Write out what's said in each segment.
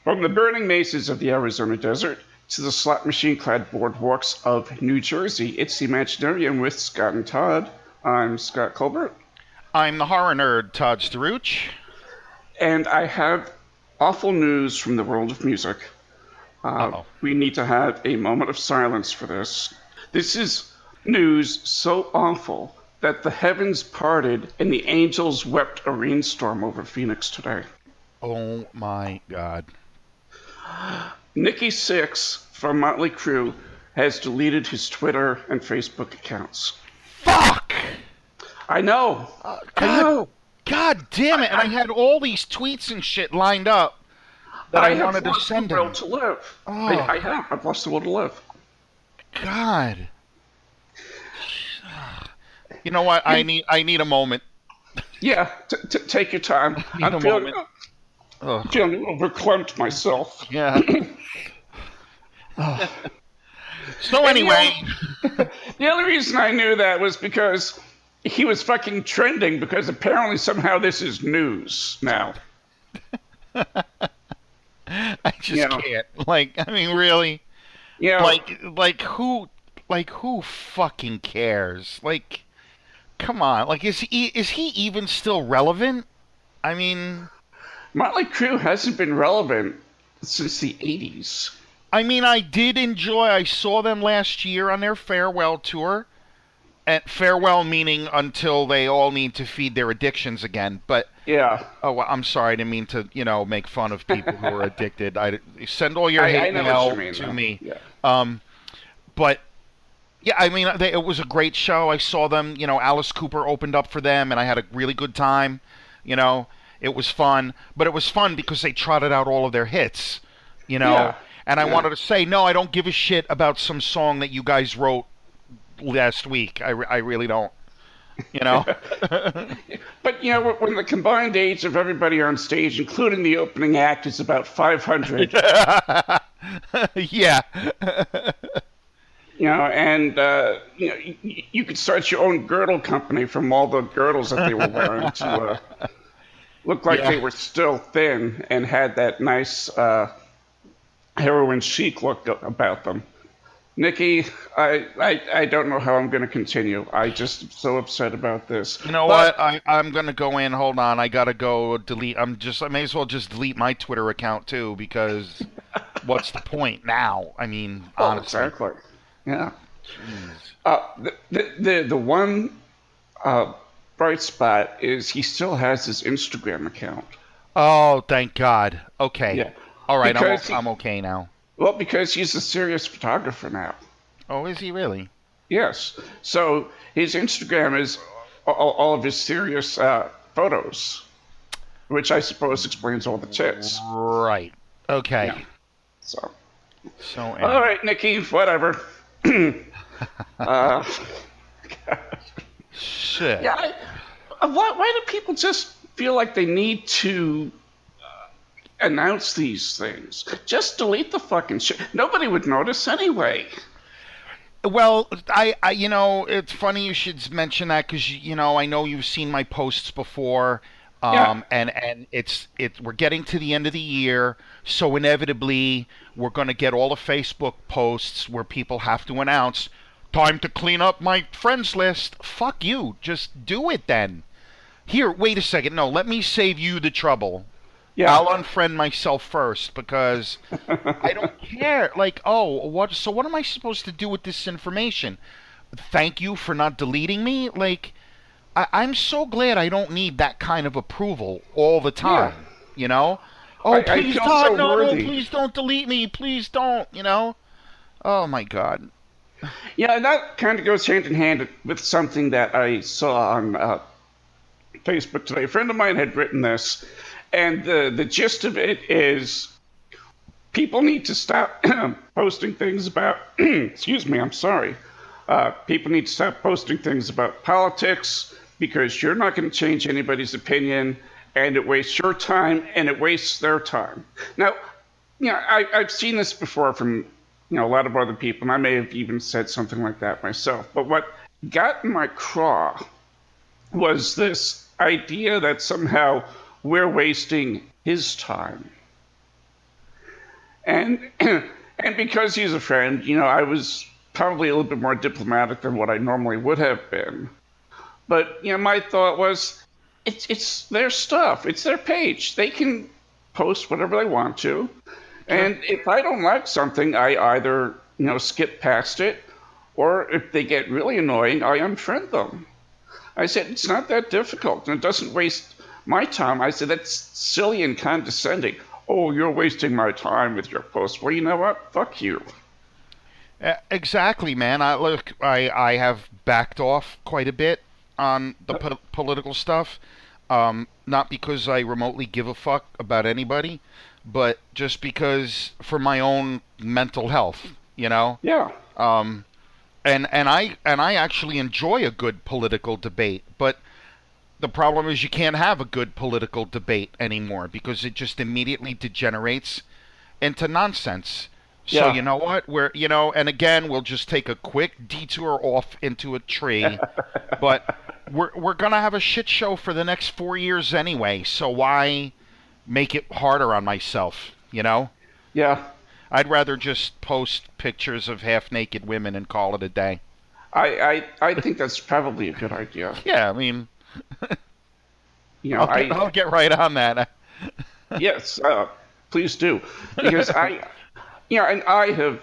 From the burning mesas of the Arizona desert to the slot machine-clad boardwalks of New Jersey, it's the Imaginarium with Scott and Todd. I'm Scott Colbert. I'm the horror nerd, Todd Staruch. And I have awful news from the world of music. Uh-oh. We need to have a moment of silence for this. This is news so awful that the heavens parted and the angels wept a rainstorm over Phoenix today. Oh my God. Nikki Sixx from Motley Crue has deleted his Twitter and Facebook accounts. Fuck! I know. I know. God damn it! And I had all these tweets and shit lined up that I wanted to send him. I've lost the will to live. Oh. I have. I've lost the will to live. God. You know what? I need a moment. Yeah, take your time. I'm feeling a little verklempt myself. Yeah. So anyway, the only reason I knew that was because he was fucking trending, because apparently somehow this is news now. I just can't. I mean, really? Yeah. Who fucking cares? Come on. Is he even still relevant? I mean, Motley Crue hasn't been relevant since the 80s. I mean, I saw them last year on their farewell tour. And farewell meaning until they all need to feed their addictions again. But yeah. Oh, well, I'm sorry. I didn't mean to, make fun of people who are addicted. Send all your hate mail to me. Yeah. But yeah, I mean, it was a great show. I saw them. Alice Cooper opened up for them, and I had a really good time. It was fun. But it was fun because they trotted out all of their hits. Yeah. And I wanted to say, no, I don't give a shit about some song that you guys wrote last week. I really don't. But when the combined age of everybody on stage, including the opening act, is about 500. Yeah. You could start your own girdle company from all the girdles that they were wearing to look like they were still thin and had that nice heroin chic look about them. Nikki, I don't know how I'm going to continue. I just am so upset about this. You know what? I'm going to go in. Hold on. I got to go delete. I may as well just delete my Twitter account too, because what's the point now? I mean, honestly. Exactly. Yeah. The one bright spot is he still has his Instagram account. Oh, thank God. Okay. Yeah. All right. I'm okay now. Well, because he's a serious photographer now. Oh, is he really? Yes. So his Instagram is all of his serious photos, which I suppose explains all the tits. Right. Okay. Yeah. So all right, Nikki, whatever. Shit. Yeah. Why do people just feel like they need to announce these things? Just delete the fucking shit. Nobody would notice anyway. Well, I it's funny you should mention that, because I know you've seen my posts before, and we're getting to the end of the year, so inevitably we're going to get all the Facebook posts where people have to announce, time to clean up my friends list. Fuck you, just do it then. Here, wait a second. No, let me save you the trouble. Yeah. I'll unfriend myself first, because I don't care. So what am I supposed to do with this information? Thank you for not deleting me? I'm so glad I don't need that kind of approval all the time, Oh, please, Todd, no, please don't delete me. Please don't, Oh, my God. Yeah, and that kind of goes hand in hand with something that I saw on Facebook today. A friend of mine had written this. And the gist of it is people need to stop posting things about, excuse me, I'm sorry. People need to stop posting things about politics, because you're not going to change anybody's opinion, and it wastes your time and it wastes their time. Now, I've seen this before from, a lot of other people, and I may have even said something like that myself. But what got in my craw was this idea that somehow we're wasting his time. And and because he's a friend, I was probably a little bit more diplomatic than what I normally would have been. But my thought was, it's their stuff. It's their page. They can post whatever they want to. Sure. And if I don't like something, I either skip past it, or if they get really annoying, I unfriend them. I said it's not that difficult, and it doesn't waste my time. I said that's silly and condescending. Oh, you're wasting my time with your posts. Well, you know what? Fuck you. Exactly, man. I have backed off quite a bit on the political stuff. Not because I remotely give a fuck about anybody, but just because for my own mental health, you know. Yeah. Um, and I actually enjoy a good political debate, but the problem is you can't have a good political debate anymore because it just immediately degenerates into nonsense. So Yeah. you know what? And again, we'll just take a quick detour off into a tree, but we're gonna have a shit show for the next 4 years anyway. So why make it harder on myself? You know, Yeah. I'd rather just post pictures of half-naked women and call it a day. I think that's probably a good idea. Yeah, I mean, You know, I'll get right on that. yes, please do, because and I have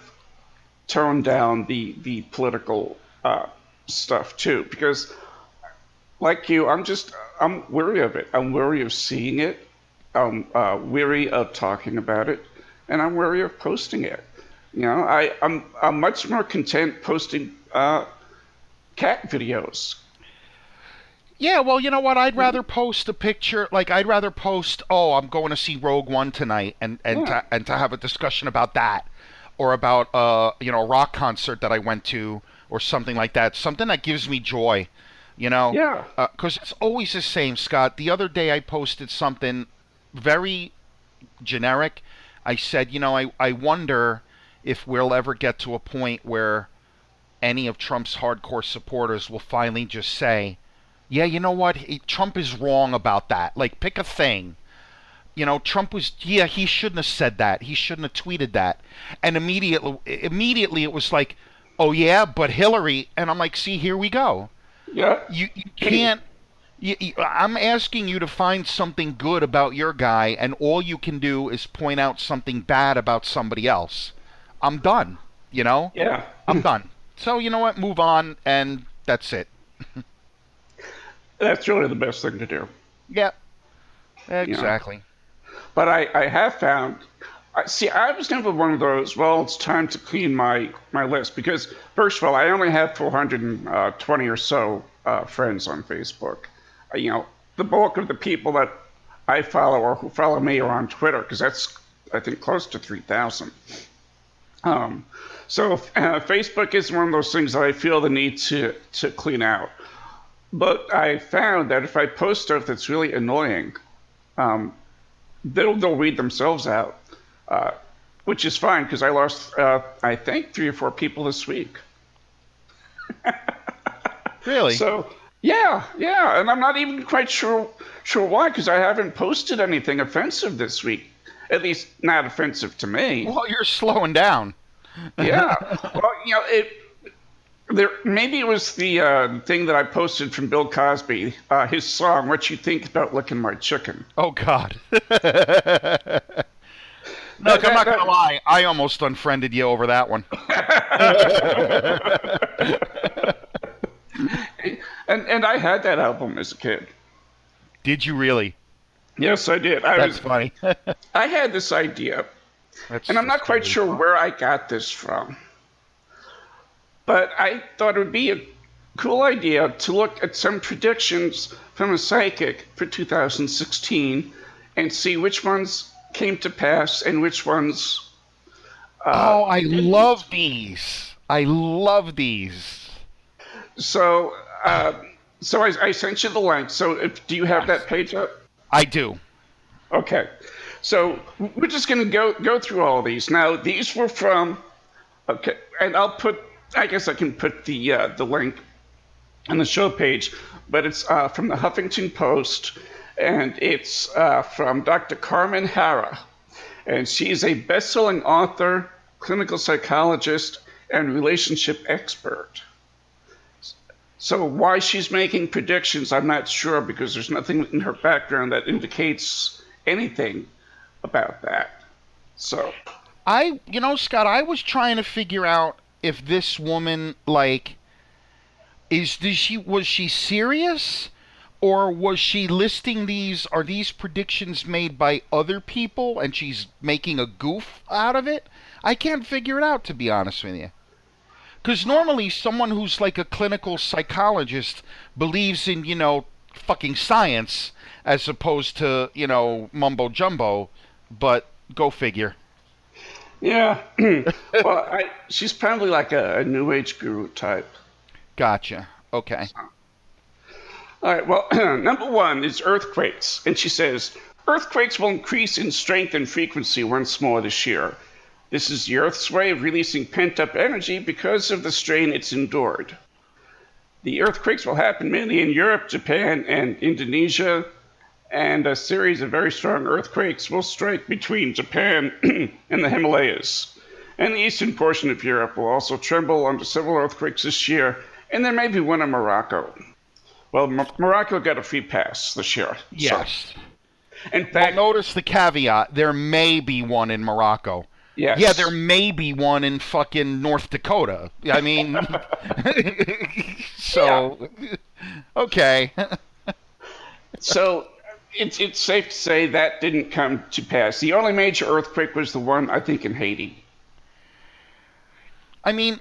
toned down the political stuff too, because like you, I'm wary of it. I'm wary of seeing it. I'm weary of talking about it, and I'm wary of posting it. I'm much more content posting cat videos. Yeah, well, you know what? I'd rather post a picture. Like, I'd rather post, "Oh, I'm going to see Rogue One tonight," Yeah, and to have a discussion about that, or about a rock concert that I went to, or something like that. Something that gives me joy, you know, yeah, because it's always the same, Scott. The other day I posted something very generic. I said, I wonder if we'll ever get to a point where any of Trump's hardcore supporters will finally just say, yeah, you know what? Trump is wrong about that. Like, pick a thing. Trump he shouldn't have said that. He shouldn't have tweeted that. And immediately it was like, oh yeah, but Hillary. And I'm like, see, here we go. yeah. You can't. I'm asking you to find something good about your guy, and all you can do is point out something bad about somebody else. I'm done. Yeah, I'm done. So you know what? Move on, and that's it. that's really the best thing to do. Yeah, You know, exactly. but I have found. See, I was never one of those. Well, it's time to clean my list because first of all, I only have 420 or so friends on Facebook. The bulk of the people that I follow or who follow me are on Twitter because that's I think close to 3,000. Um, so Facebook is one of those things that I feel the need to clean out. But I found that if I post stuff that's really annoying, um, they'll read themselves out, uh, which is fine because I lost I think 3 or 4 people this week. Really? So yeah, and I'm not even quite sure why because I haven't posted anything offensive this week. At least not offensive to me. Well, you're slowing down. Yeah. Well, maybe it was the thing that I posted from Bill Cosby, his song "What You Think About Licking My Chicken." Oh God. That, Look, I'm that, not gonna that, lie. I almost unfriended you over that one. and I had that album as a kid. Did you really? Yes, I did. That's funny. I had this idea, and I'm not quite Funny. sure where I got this from, but I thought it would be a cool idea to look at some predictions from a psychic for 2016 and see which ones came to pass and which ones Oh, I didn't. love these. I love these. So, I sent you the link. So, do you have that Yes, page up? I do. Okay. So, we're just going to go through all of these. Now, these were from. Okay, and I guess I can put the link on the show page, but it's from the Huffington Post, and it's from Dr. Carmen Hara. And she's a best-selling author, clinical psychologist, and relationship expert. So why she's making predictions, I'm not sure, because there's nothing in her background that indicates anything about that. So, Scott, I was trying to figure out if this woman, like, was she serious? Or was she listing are these predictions made by other people and she's making a goof out of it? I can't figure it out, to be honest with you. Because normally someone who's like a clinical psychologist believes in, fucking science as opposed to, mumbo jumbo. But go figure. yeah. Well, she's probably like a New Age guru type. Gotcha. Okay. All right, well, number one is earthquakes. And she says, earthquakes will increase in strength and frequency once more this year. This is the Earth's way of releasing pent-up energy because of the strain it's endured. The earthquakes will happen mainly in Europe, Japan, and Indonesia, and a series of very strong earthquakes will strike between Japan and the Himalayas. And the eastern portion of Europe will also tremble under several earthquakes this year, and there may be one in Morocco. Well, Morocco got a free pass this year. Yes. So. In fact, notice the caveat. There may be one in Morocco. Yes. Yeah, there may be one in fucking North Dakota. I mean, so, yeah. Okay. So it's safe to say that didn't come to pass. The only major earthquake was the one, I think, in Haiti. I mean,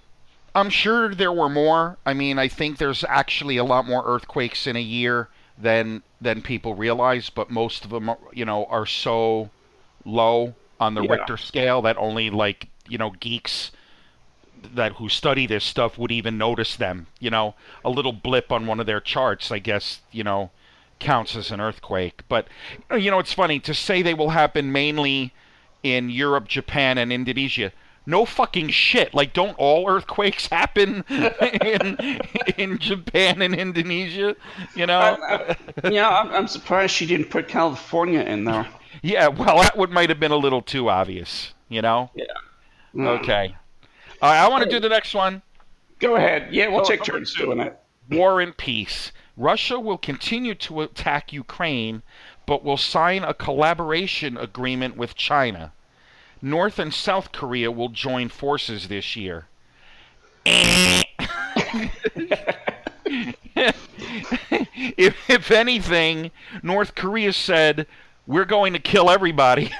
I'm sure there were more. I mean, I think there's actually a lot more earthquakes in a year than people realize, but most of them, are so low on the Richter scale that only geeks who study this stuff would even notice them. A little blip on one of their charts, I guess, counts as an earthquake. But it's funny to say they will happen mainly in Europe, Japan, and Indonesia. No fucking shit. Like, don't all earthquakes happen in Japan and Indonesia? I'm surprised she didn't put California in there. Yeah, well, that might have been a little too obvious, Yeah. Okay. I want to do the next one. Go ahead. Yeah, we'll take turns doing it. War and peace. Russia will continue to attack Ukraine, but will sign a collaboration agreement with China. North and South Korea will join forces this year. If anything, North Korea said, we're going to kill everybody.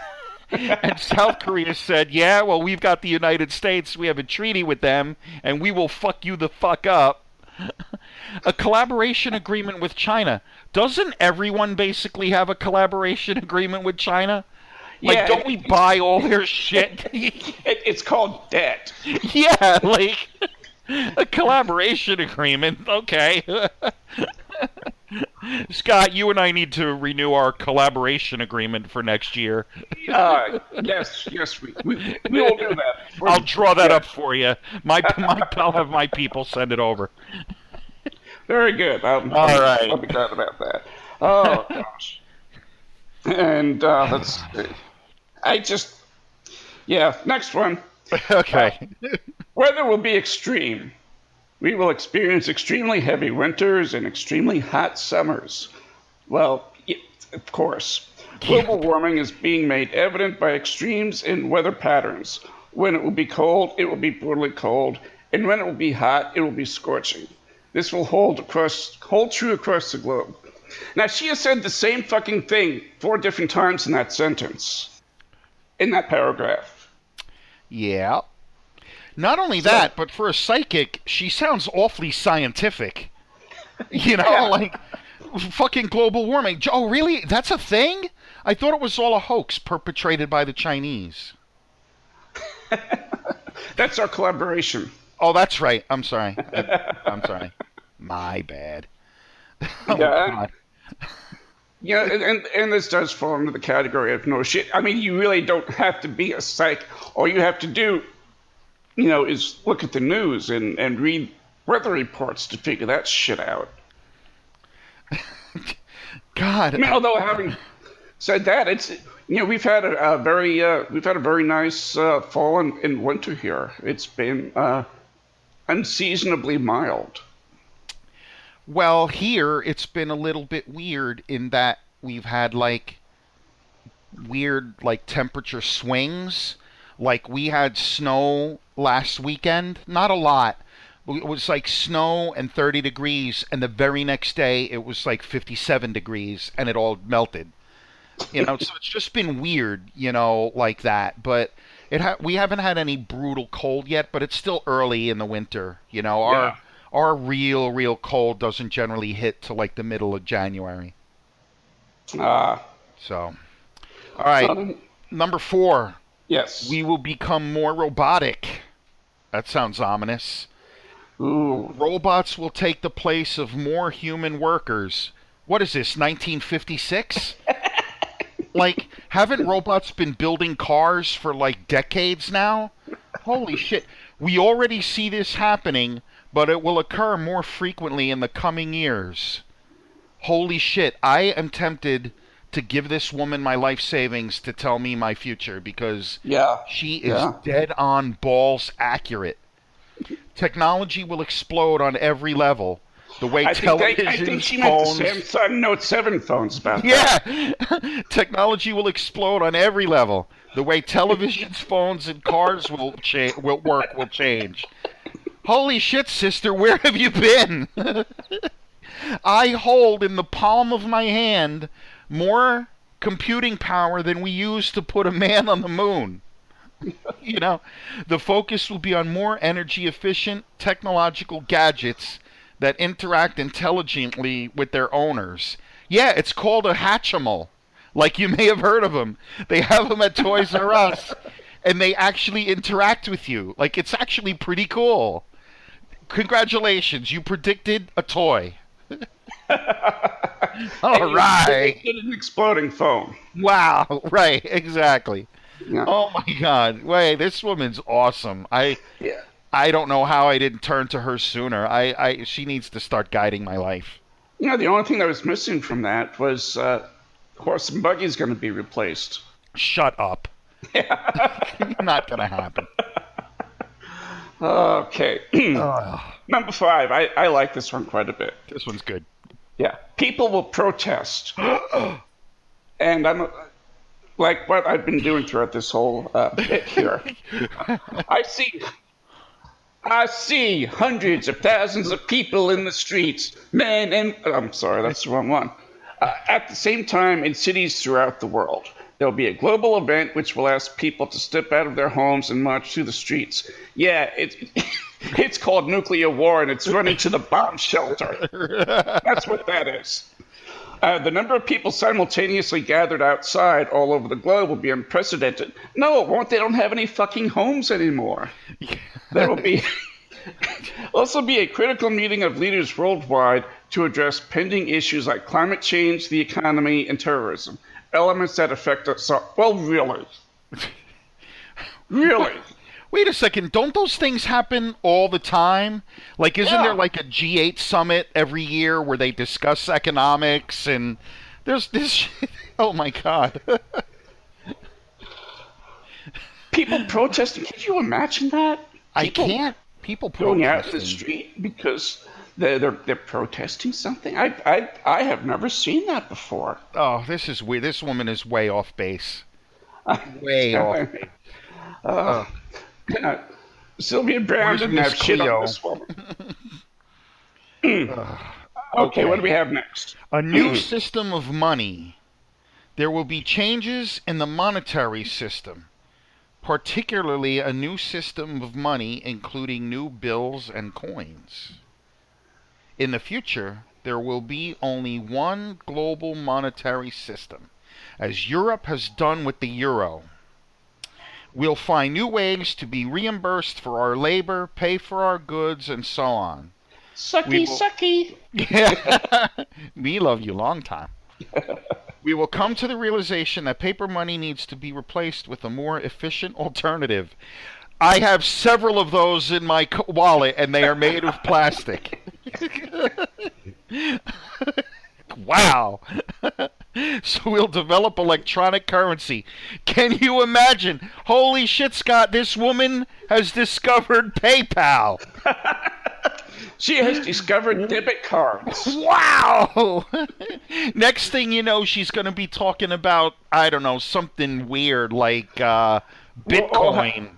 And South Korea said, yeah, well, we've got the United States. We have a treaty with them, and we will fuck you the fuck up. A collaboration agreement with China. Doesn't everyone basically have a collaboration agreement with China? Like, don't we buy all their shit? It's called debt. Yeah, like, a collaboration agreement. Okay. Scott, you and I need to renew our collaboration agreement for next year. Yes, we will do that. I'll draw that up for you. I'll have my people send it over. Very good. All right. I'll be glad about that. Oh, gosh. And let's see. Next one. Okay. Weather will be extreme. We will experience extremely heavy winters and extremely hot summers. Well, of course. Global warming is being made evident by extremes in weather patterns. When it will be cold, it will be brutally cold. And when it will be hot, it will be scorching. This will hold true across the globe. Now, she has said the same fucking thing 4 different times in that sentence. In that paragraph. Yeah. Not only that, but for a psychic, she sounds awfully scientific. Like fucking global warming. Oh, really? That's a thing? I thought it was all a hoax perpetrated by the Chinese. That's our collaboration. Oh, that's right. I'm sorry. I'm sorry. My bad. Oh, God. Yeah, and this does fall into the category of no shit. I mean, you really don't have to be a psych. All you have to do, is look at the news and read weather reports to figure that shit out. God. I mean, although having said that, we've had a very nice fall and winter here. It's been unseasonably mild. Well, here it's been a little bit weird in that we've had like weird like temperature swings. Like we had snow last weekend, not a lot. It was like snow and 30 degrees, and the very next day it was like 57 degrees, and it all melted. So it's just been weird, like that. But we haven't had any brutal cold yet, but it's still early in the winter. Yeah. Our real cold doesn't generally hit till like the middle of January. Uh, So, all right, um, number 4, yes. we will become more robotic. That sounds ominous. Ooh. Robots will take the place of more human workers. What is this, 1956? Like, haven't robots been building cars for like decades now? Holy shit. We already see this happening, but it will occur more frequently in the coming years. Holy shit. I am tempted to give this woman my life savings to tell me my future because Yeah. she is Yeah. dead on balls accurate. Technology will explode on every level. The way I think televisions, she meant the phones, Samsung Note 7 phones about that. yeah, technology will explode on every level. The way televisions, phones, and cars will change. Holy shit, sister, where have you been? I hold in the palm of my hand more computing power than we used to put a man on the moon. You know, the focus will be on more energy efficient technological gadgets that interact intelligently with their owners. Yeah, it's called a Hatchimal. Like you may have heard of them. They have them at Toys R Us, and they actually interact with you. Like it's actually pretty cool. Congratulations, you predicted a toy. And All you right. predicted an exploding phone. Wow. Right. Exactly. Yeah. Oh my God. Wait, this woman's awesome. Yeah. I don't know how I didn't turn to her sooner. She needs to start guiding my life. The only thing that was missing from that was horse and buggy's going to be replaced. Shut up. Not gonna happen. Okay. Ugh, Number 5. I like this one quite a bit. this one's good. Yeah. People will protest. And I'm like what I've been doing throughout this whole bit here. I see I see hundreds of thousands of people in the streets, men and I'm sorry, that's the wrong one. At the same time in cities throughout the world. There'll be a global event which will ask people to step out of their homes and march through the streets. Yeah, it's called nuclear war and it's running to the bomb shelter. That's what that is. The number of people simultaneously gathered outside all over the globe will be unprecedented. No, it won't. They don't have any fucking homes anymore. There will be also be a critical meeting of leaders worldwide to address pending issues like climate change, the economy, and terrorism. Elements that affect us all. Well, really? Really? Wait a second. Don't those things happen all the time? Like, isn't there Yeah. like a G8 summit every year where they discuss economics and there's this? Oh my God. People protesting. Can you imagine that? I People can't. People going out in the protesting. street because they're protesting something. I have never seen that before. Oh, this is weird. This woman is way off base. Way off. Uh, Sylvia Brown Where's didn't Miss have shit on Cleo? this woman. Okay, what do Okay. we have next? A new system of money. There will be changes in the monetary system, particularly a new system of money including new bills and coins. In the future, there will be only one global monetary system, as Europe has done with the euro. We'll find new ways to be reimbursed for our labor, pay for our goods, and so on. We Sucky, will. sucky. Yeah. We love you long time. We will come to the realization that paper money needs to be replaced with a more efficient alternative. I have several of those in my wallet, and they are made of plastic. Wow. So we'll develop electronic currency. Can you imagine? Holy shit, Scott, this woman has discovered PayPal. She has discovered debit cards. Wow! Next thing you know, she's going to be talking about, I don't know, something weird like We'll all, ha- Bitcoin.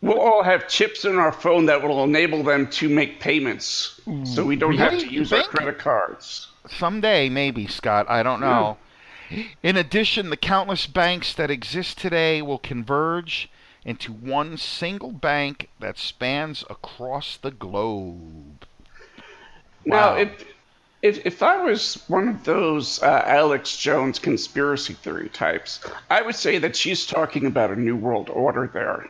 we'll all have chips in our phone that will enable them to make payments, so we don't have Really? to You use our think? credit cards. Someday, maybe, Scott. I don't Yeah. know. In addition, the countless banks that exist today will converge into one single bank that spans across the globe. Now, Wow. if I was one of those Alex Jones conspiracy theory types, I would say that she's talking about a new world order there,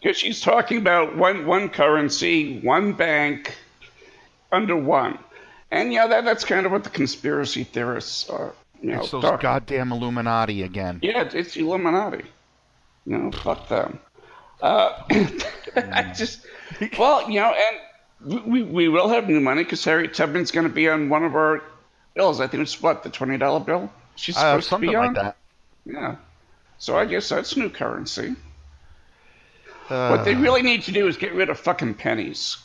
because she's talking about one currency, one bank under one, and yeah, that's kind of what the conspiracy theorists are, It's those talking. goddamn Illuminati again. Yeah, it's Illuminati. Fuck them. I just, well, and we will have new money because Harriet Tubman's going to be on one of our bills. I think it's what, the $20 bill she's supposed to be Something like on? that. Yeah. So I guess that's new currency. What they Uh, really need to do is get rid of fucking pennies.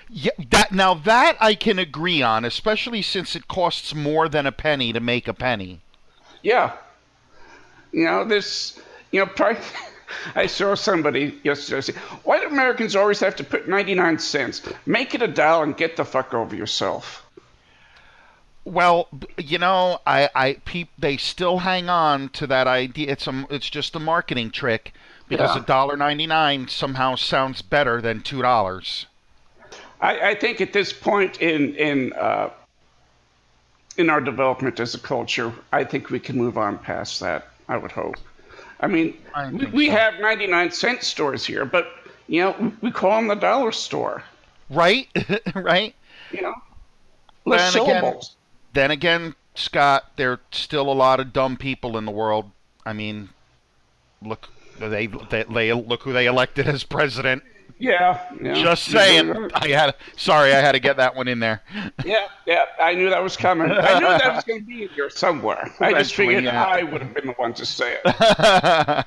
yeah, that I can agree on, especially since it costs more than a penny to make a penny. Yeah. This, I saw somebody yesterday say, why do Americans always have to put 99 cents? Make it a dollar and get the fuck over yourself. Well, they still hang on to that idea. It's just a marketing trick because a Yeah. dollar 99 somehow sounds better than $2. I think at this point in our development as a culture, I think we can move on past that. I would hope. I mean, I think we so. have 99-cent stores here, but we call them the dollar store. Right? Right? You know, less Then again, syllables. then again, Scott, there are still a lot of dumb people in the world. I mean, look, they look who they elected as president. Yeah, yeah. Just You're saying. doing right. Sorry, I had to get that one in there. Yeah, yeah. I knew that was coming. I knew that was going to be in here somewhere. I just Eventually, figured yeah. I would have been the one to say it.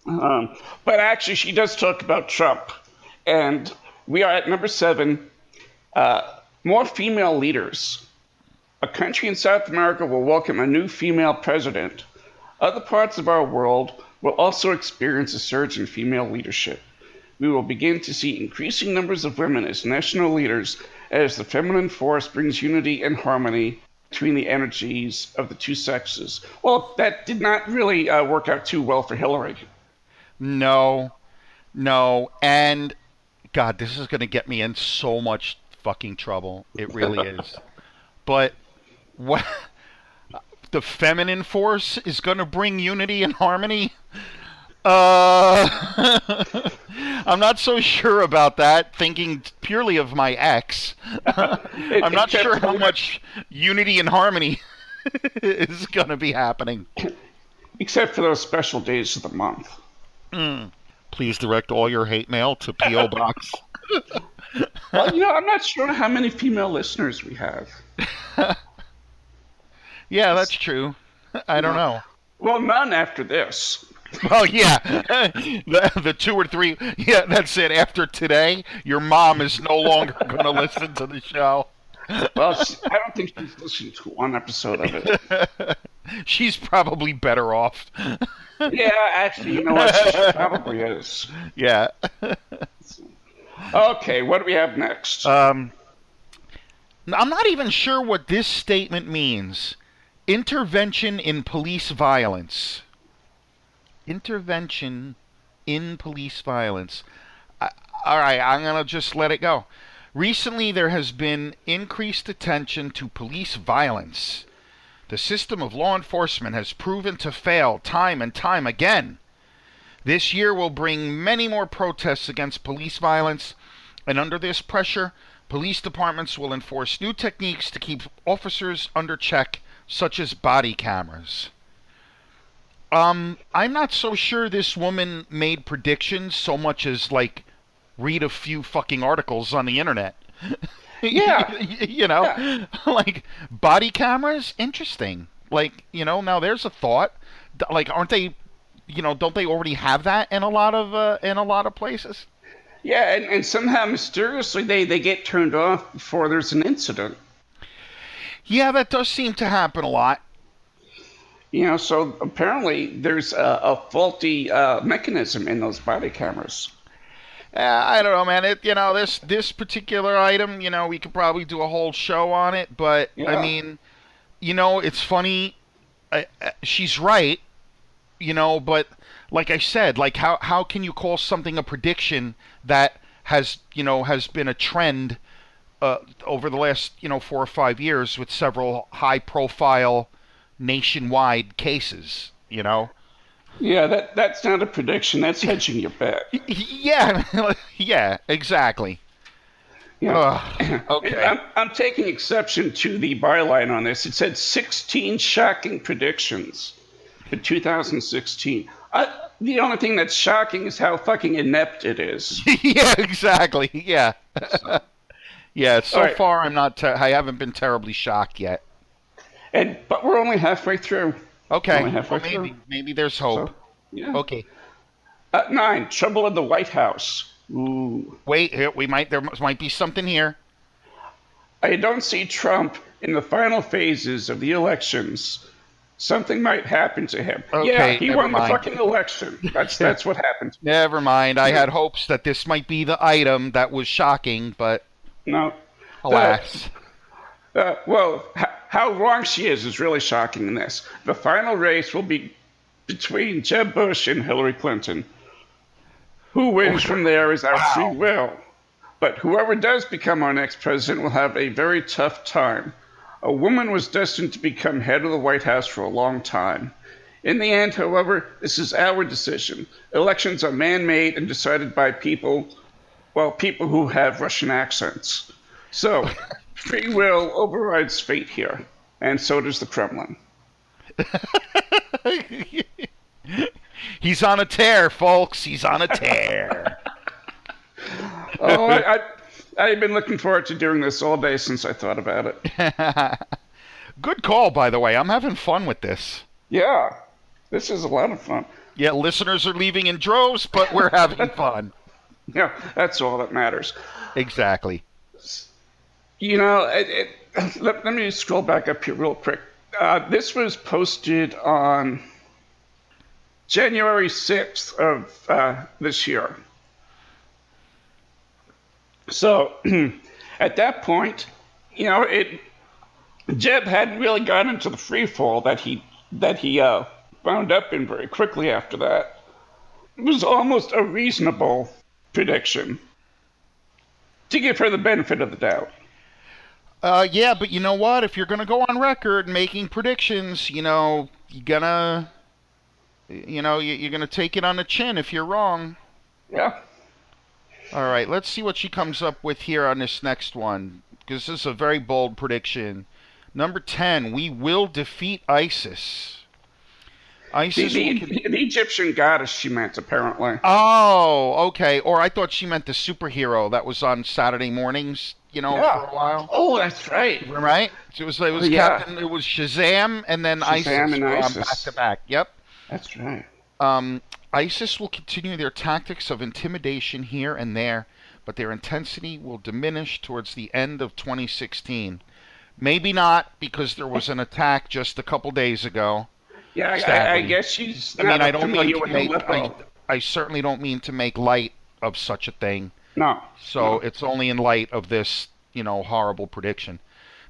But actually, she does talk about Trump, and we are at number 7. More female leaders. A country in South America will welcome a new female president. Other parts of our world will also experience a surge in female leadership. We will begin to see increasing numbers of women as national leaders as the feminine force brings unity and harmony between the energies of the two sexes. Well, that did not really work out too well for Hillary. No, no, and God, this is going to get me in so much fucking trouble. It really is. But what the feminine force is going to bring unity and harmony? Uh, I'm not so sure about that. Thinking purely of my ex, I'm not Except sure for how much unity and harmony is going to be happening. except for those special days of the month. Please direct all your hate mail to P.O. Box. Well, I'm not sure how many female listeners we have. Yeah, that's true. I don't know. Well, none after this. Well, yeah, the 2 or 3. Yeah, that's it. After today, your mom is no longer going to listen to the show. Well, I don't think she's listened to one episode of it. She's probably better off. Yeah, actually, you know what? She probably is. Yeah. Okay, what do we have next? I'm not even sure what this statement means. Intervention in police violence. Intervention in police violence. All right, I'm going to just let it go. Recently, there has been increased attention to police violence. The system of law enforcement has proven to fail time and time again. This year will bring many more protests against police violence, and under this pressure, police departments will enforce new techniques to keep officers under check, such as body cameras. I'm not so sure this woman made predictions so much as, like, read a few fucking articles on the internet. Yeah, You yeah, know, like body cameras, interesting. Like, now there's a thought. Like, aren't they? Don't they already have that in a lot of places? yeah. And somehow mysteriously they get turned off before there's an incident. Yeah, that does seem to happen a lot. So apparently there's a faulty mechanism in those body cameras. I don't know, man. This particular item, we could probably do a whole show on it. But I Yeah, mean, it's funny. She's right, but like I said, like how can you call something a prediction that has been a trend over the last 4 or 5 years with several high profile nationwide cases, yeah. That's not a prediction. That's hedging your bet. Yeah, yeah, exactly. Yeah. Okay. I'm taking exception to the byline on this. It said 16 shocking predictions for 2016. The only thing that's shocking is how fucking inept it is. Yeah, exactly. Yeah. So, Yeah, all so right, far I haven't been terribly shocked yet. but we're only halfway through. Okay. Only Well, halfway through. maybe there's hope. So, yeah. Okay. 9, trouble in the White House. Ooh. Wait, here there might be something here. I don't see Trump in the final phases of the elections. Something might happen to him. Yeah, Okay, he never won the mind. fucking election. That's what happened. Never mind. I had hopes that this might be the item that was shocking, but No. Uh, alas. well, how wrong she is really shocking in this. The final race will be between Jeb Bush and Hillary Clinton. Who wins from there is our free Wow. will. But whoever does become our next president will have a very tough time. A woman was destined to become head of the White House for a long time. In the end, however, this is our decision. Elections are man made and decided by people, well, people who have Russian accents. So, free will overrides fate here, and so does the Kremlin. He's on a tear, folks. He's on a tear. Oh, I've been looking forward to doing this all day since I thought about it. Good call, by the way. I'm having fun with this. Yeah, this is a lot of fun. Yeah, listeners are leaving in droves, but we're having fun. Yeah, that's all that matters. Exactly. Let me scroll back up here real quick. This was posted on January 6th of this year. So at that point, Jeb hadn't really gotten into the free fall that he wound up in very quickly after that. It was almost a reasonable prediction to give her the benefit of the doubt. Yeah, but you know what? If you're gonna go on record making predictions, you're gonna take it on the chin if you're wrong. Yeah. All right, let's see what she comes up with here on this next one, because this is a very bold prediction. Number 10, we will defeat ISIS. The, ISIS will. the, the Egyptian goddess she meant, apparently. Oh, okay. Or I thought she meant the superhero that was on Saturday mornings, Yeah. for a while. Oh, that's right. Right? It was Yeah. Captain. It was Shazam and then Shazam ISIS and were on ISIS. back to back. Yep. That's right. ISIS will continue their tactics of intimidation here and there, but their intensity will diminish towards the end of 2016. Maybe not, because there was an attack just a couple days ago. Yeah, I Sadly. guess she's I mean, not I don't mean familiar to with the make. level. I certainly don't mean to make light of such a thing. No, So no. it's only in light of this, horrible prediction.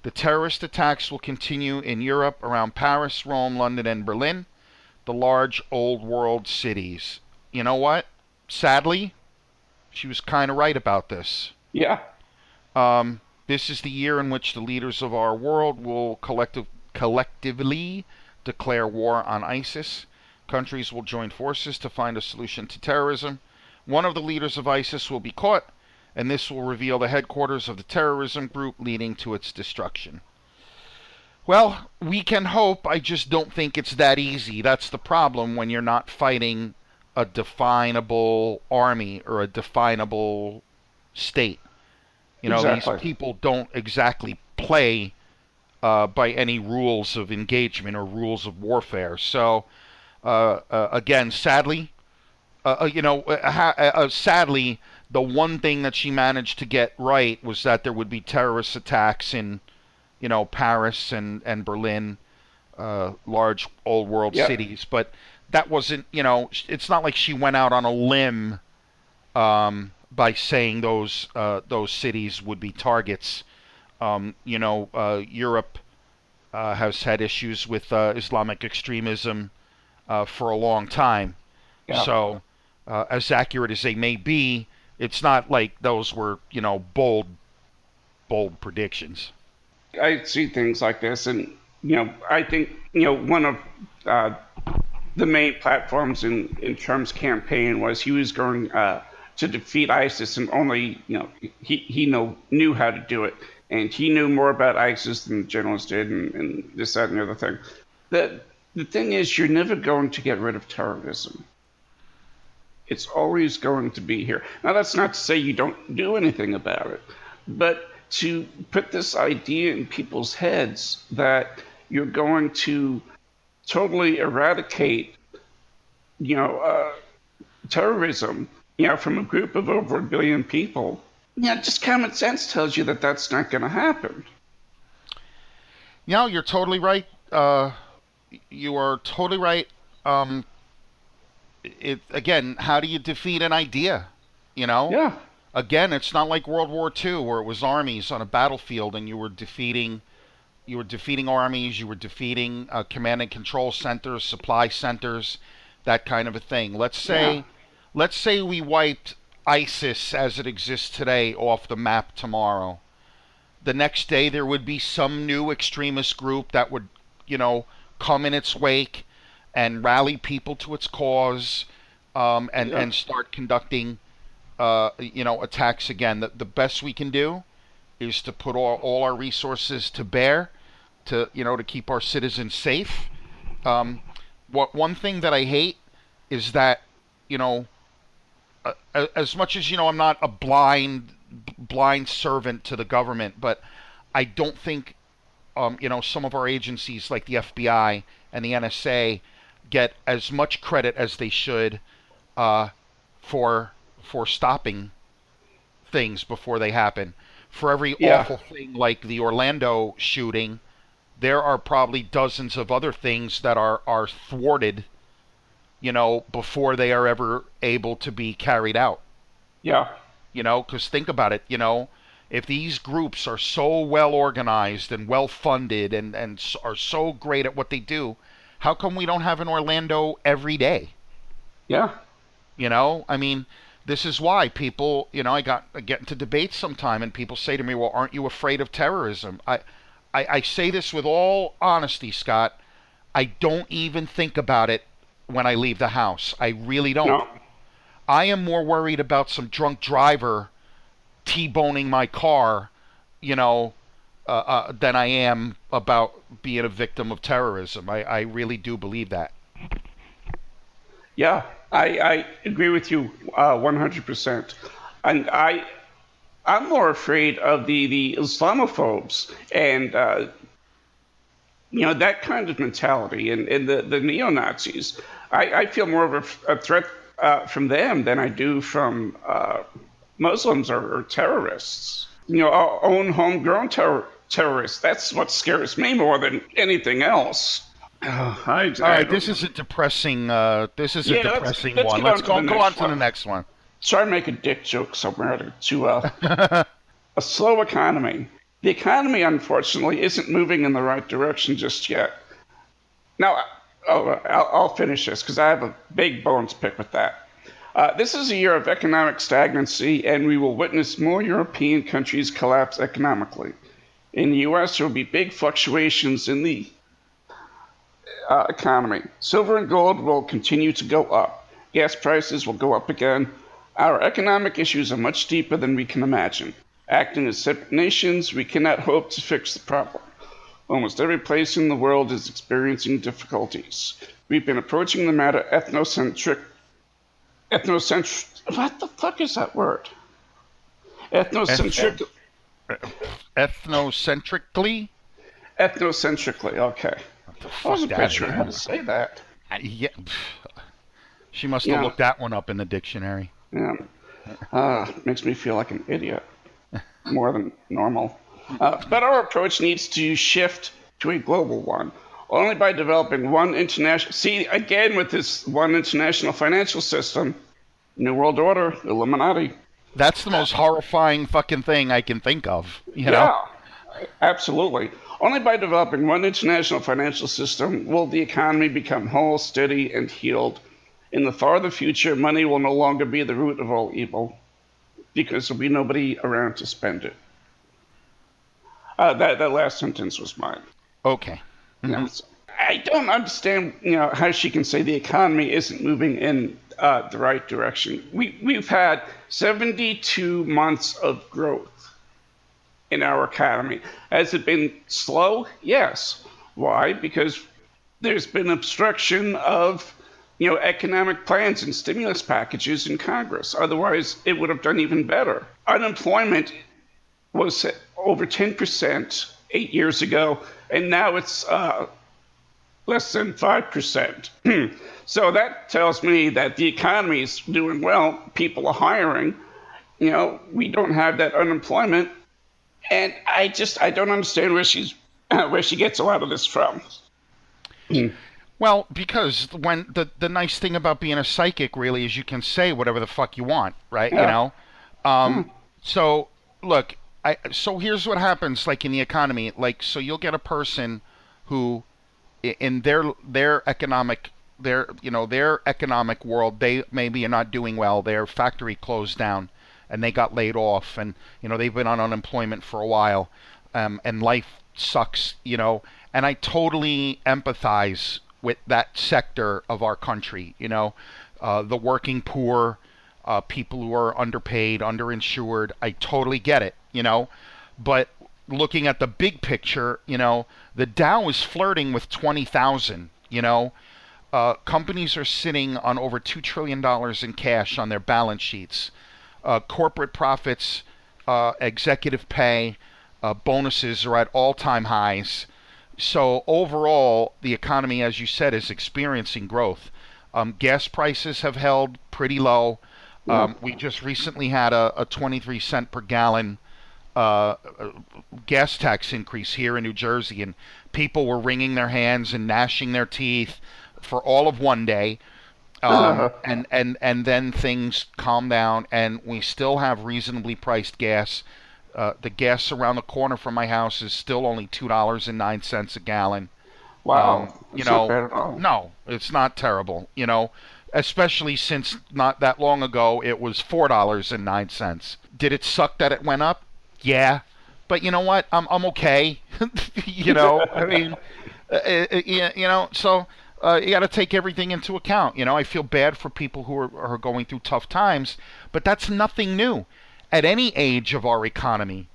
The terrorist attacks will continue in Europe around Paris, Rome, London, and Berlin, the large old world cities. You know what? Sadly, she was kind of right about this. Yeah, This is the year in which the leaders of our world will collectively declare war on ISIS. Countries will join forces to find a solution to terrorism. One of the leaders of ISIS will be caught, and this will reveal the headquarters of the terrorism group, leading to its destruction. Well, we can hope. I just don't think it's that easy. That's the problem when you're not fighting a definable army or a definable state. These Exactly. people don't exactly play by any rules of engagement or rules of warfare. So, again, sadly, sadly, the one thing that she managed to get right was that there would be terrorist attacks in, Paris and Berlin, large old world Yep. cities. But that wasn't, it's not like she went out on a limb by saying those cities would be targets. Europe has had issues with Islamic extremism for a long time. Yeah. So, as accurate as they may be, it's not like those were, bold predictions. I see things like this, and I think one of uh, the main platforms in Trump's campaign was he was going to defeat ISIS, and only he knew how to do it, and he knew more about ISIS than the journalists did, and this, that, and the other thing. The thing is, you're never going to get rid of terrorism. It's always going to be here. Now, that's not to say you don't do anything about it, but to put this idea in people's heads that you're going to totally eradicate, you know, uh, terrorism, from a group of over a billion people. Just common sense tells you that that's not going to happen. You're totally right. You are totally right. Um, again, how do you defeat an idea? You know, Yeah, again, it's not like World War II where it was armies on a battlefield and you were defeating armies, you were defeating command and control centers, supply centers, that kind of a thing. yeah, Let's say we wiped ISIS as it exists today off the map tomorrow. The next day there would be some new extremist group that would, you know, come in its wake and rally people to its cause, yeah, and start conducting, attacks again. The best we can do is to put all our resources to bear to keep our citizens safe. Um, one thing that I hate is that, you know, as much as I'm not a blind servant to the government, but I don't think some of our agencies like the FBI and the NSA get as much credit as they should uh, for stopping things before they happen. For every yeah, awful thing like the Orlando shooting, there are probably dozens of other things that are thwarted, before they are ever able to be carried out. yeah, Because think about it, if these groups are so well organized and well funded and are so great at what they do, how come we don't have an Orlando every day? yeah, I mean, this is why people, I get into debates sometime and people say to me, well, aren't you afraid of terrorism? I say this with all honesty, Scott. I don't even think about it when I leave the house. I really don't. no, I am more worried about some drunk driver T-boning my car, than I am about being a victim of terrorism. I really do believe that. yeah. I agree with you 100%. And I'm more afraid of the Islamophobes and that kind of mentality, and the neo Nazis. I feel more of a threat from them than I do from Muslims or terrorists. Our own homegrown terrorists. That's what scares me more than anything else. All I right, don't this know. is a depressing. This is a Yeah, depressing let's one. get Let's on to the go on next to the one. next one. Try and make a dick joke somewhere to a slow economy. The economy, unfortunately, isn't moving in the right direction just yet. Now, I'll finish this because I have a big bone to pick with that. This is a year of economic stagnancy, and we will witness more European countries collapse economically. In the US, there will be big fluctuations in the economy. Silver and gold will continue to go up. Gas prices will go up again. Our economic issues are much deeper than we can imagine. Acting as separate nations, we cannot hope to fix the problem. Almost every place in the world is experiencing difficulties. We've been approaching the matter ethnocentric. What the fuck is that word? Eth- Ethnocentric. Ethnocentrically. Ethnocentrically, okay. What the I fuck wasn't quite that sure how to means? say that. Yeah, she must have Yeah, looked that one up in the dictionary. yeah. Makes me feel like an idiot more than normal. But our approach needs to shift to a global one. Only by developing one international. See, again, with this one international financial system, New World Order, Illuminati. That's the most horrifying fucking thing I can think of. You know. Yeah, absolutely. Only by developing one international financial system will the economy become whole, steady, and healed. In the farther future, money will no longer be the root of all evil because there'll be nobody around to spend it. That last sentence was mine. Okay. Hmm. Yes. I don't understand, how she can say the economy isn't moving in the right direction. We've had 72 months of growth in our economy. Has it been slow? Yes. Why? Because there's been obstruction of economic plans and stimulus packages in Congress. Otherwise, it would have done even better. Unemployment was over 10% 8 years ago, and now it's less than 5%. So that tells me that the economy is doing well. People are hiring. We don't have that unemployment, and I don't understand where she gets a lot of this from. Well, because when the nice thing about being a psychic really is you can say whatever the fuck you want, right? You Yeah. know. Um, so look, so here's what happens, like in the economy, like so you'll get a person who, in their economic their economic world, they maybe are not doing well. Their factory closed down, and they got laid off, and they've been on unemployment for a while, and life sucks, and I totally empathize with that sector of our country, the working poor, people who are underpaid, underinsured. I totally get it, but looking at the big picture, the Dow is flirting with 20,000, companies are sitting on over $2 trillion in cash on their balance sheets. Corporate profits, executive pay, bonuses are at all-time highs. So overall, the economy, as you said, is experiencing growth. Gas prices have held pretty low. Yeah. We just recently had a 23 cent per gallon uh, gas tax increase here in New Jersey, and people were wringing their hands and gnashing their teeth for all of one day. And then things calm down, and we still have reasonably priced gas. The gas around the corner from my house is still only $2.09 a gallon. Wow. You It's not know, bad at all. no, it's not terrible. Especially since not that long ago it was $4.09. Did it suck that it went up? Yeah, but you know what? I'm okay. I mean, so you got to take everything into account. I feel bad for people who are going through tough times, but that's nothing new. At any age of our economy,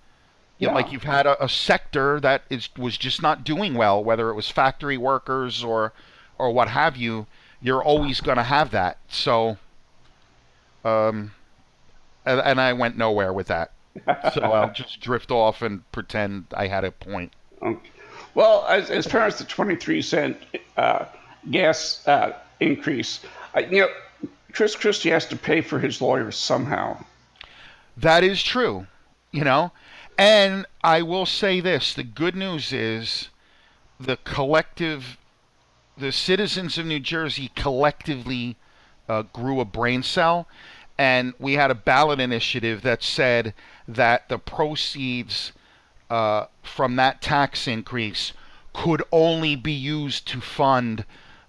like Yeah. you've had a sector that was just not doing well, whether it was factory workers or what have you. You're always going to have that. So, um, and I went nowhere with that. So I'll just drift off and pretend I had a point. Okay. Well, as far as the 23-cent gas increase, Chris Christie has to pay for his lawyers somehow. That is true, you know. And I will say this: the good news is the collective, the citizens of New Jersey collectively grew a brain cell, and we had a ballot initiative that said that the proceeds from that tax increase could only be used to fund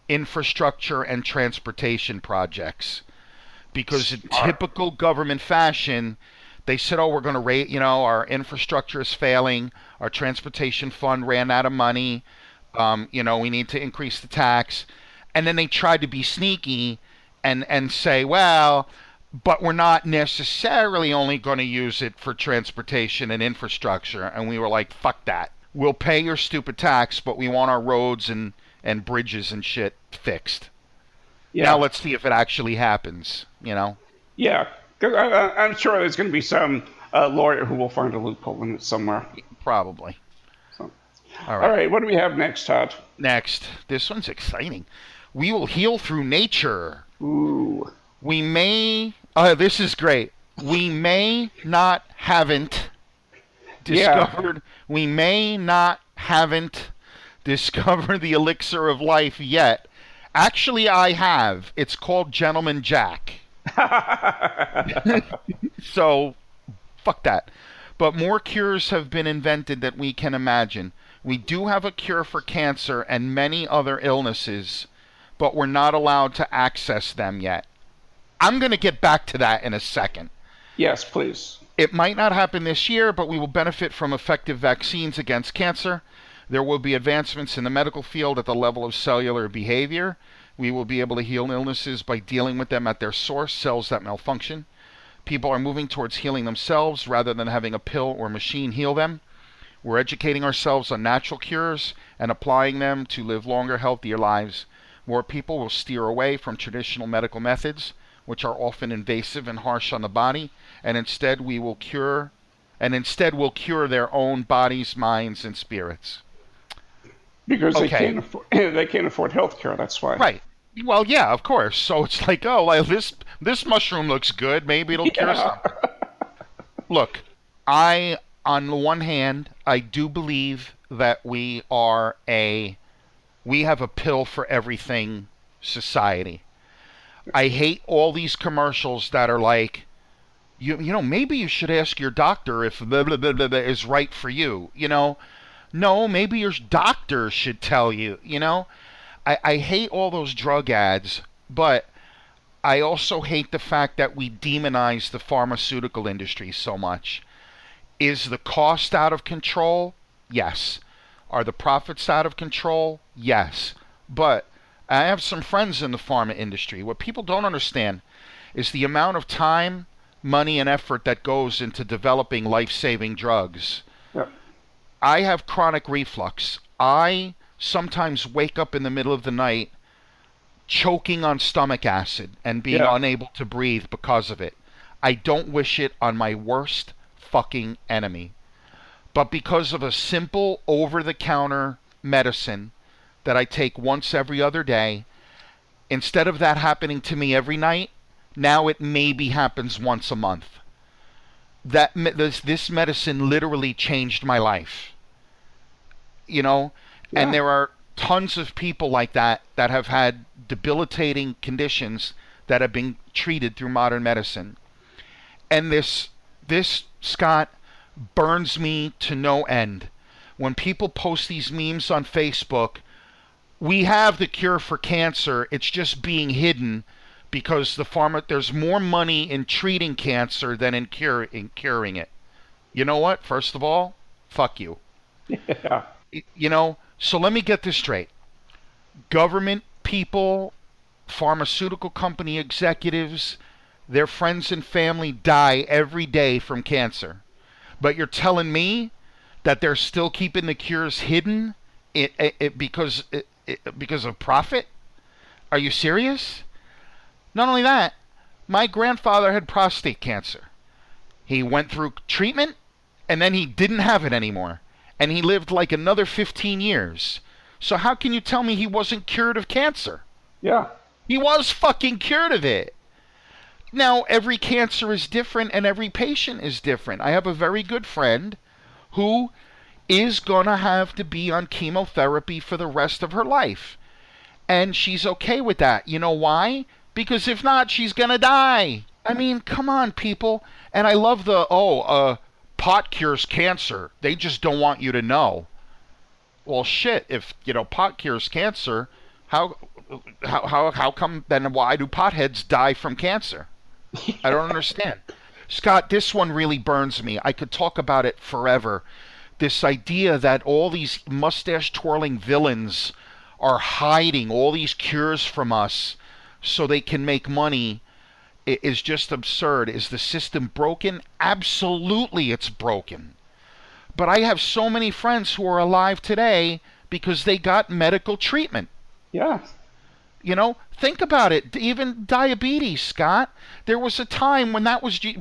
infrastructure and transportation projects. Because in Smart. typical government fashion, they said, "Oh, we're going to rate. Our infrastructure is failing. Our transportation fund ran out of money. We need to increase the tax." And then they tried to be sneaky and say, "Well, but we're not necessarily only going to use it for transportation and infrastructure." And we were like, "Fuck that. We'll pay your stupid tax, but we want our roads and bridges and shit fixed." Now Yeah. let's see if it actually happens. Yeah. 'Cause I'm sure there's going to be some a lawyer who will find a loophole in it somewhere. Probably. So, All all right. right, what do we have next, Todd? Next. This one's exciting. We will heal through nature. Ooh. We may. This is great. We may not haven't Yeah. discovered. We may not haven't discovered the elixir of life yet. Actually, I have. It's called Gentleman Jack. So, fuck that. But more cures have been invented that we can imagine. We do have a cure for cancer and many other illnesses, but we're not allowed to access them yet. I'm going to get back to that in a second. Yes, please. It might not happen this year, but we will benefit from effective vaccines against cancer. There will be advancements in the medical field at the level of cellular behavior. We will be able to heal illnesses by dealing with them at their source, cells that malfunction. People are moving towards healing themselves rather than having a pill or machine heal them. We're educating ourselves on natural cures and applying them to live longer, healthier lives. More people will steer away from traditional medical methods, which are often invasive and harsh on the body, and instead we'll cure their own bodies, minds, and spirits. Because Okay. they can't afford health care, that's why. Right. Well, yeah, of course. So it's like, oh, well, this mushroom looks good. Maybe it'll cure Yeah. something. Look, on the one hand, I do believe that we have a pill for everything society. I hate all these commercials that are like, you know, maybe you should ask your doctor if blah, blah, blah, blah, blah is right for you. You know, no, maybe your doctor should tell you. You know, I hate all those drug ads, but I also hate the fact that we demonize the pharmaceutical industry so much. Is the cost out of control? Yes. Are the profits out of control? Yes. But I have some friends in the pharma industry. What people don't understand is the amount of time, money, and effort that goes into developing life-saving drugs. Yeah. I have chronic reflux. I sometimes wake up in the middle of the night choking on stomach acid and being Yeah. unable to breathe because of it. I don't wish it on my worst fucking enemy. But because of a simple over-the-counter medicine that I take once every other day, instead of that happening to me every night, now it maybe happens once a month. This medicine literally changed my life. You know, and Yeah. there are tons of people like that that have had debilitating conditions that have been treated through modern medicine. And this Scott burns me to no end. When people post these memes on Facebook, we have the cure for cancer, it's just being hidden because there's more money in treating cancer than in curing it. You know what? First of all, fuck you. Yeah. You know, so let me get this straight. Government people, pharmaceutical company executives, their friends and family die every day from cancer. But you're telling me that they're still keeping the cures hidden because of profit? Are you serious? Not only that, my grandfather had prostate cancer. He went through treatment and then he didn't have it anymore. And he lived like another 15 years. So how can you tell me he wasn't cured of cancer? Yeah. He was fucking cured of it. Now, every cancer is different and every patient is different. I have a very good friend who is going to have to be on chemotherapy for the rest of her life. And she's okay with that. You know why? Because if not, she's going to die. I mean, come on, people. And I love pot cures cancer. They just don't want you to know. Well, shit, if, pot cures cancer, how come then why do potheads die from cancer? I don't understand. Scott, this one really burns me. I could talk about it forever. This idea that all these mustache-twirling villains are hiding all these cures from us so they can make money is just absurd. Is the system broken? Absolutely it's broken. But I have so many friends who are alive today because they got medical treatment. Yeah. Think about it. Even diabetes, Scott. There was a time when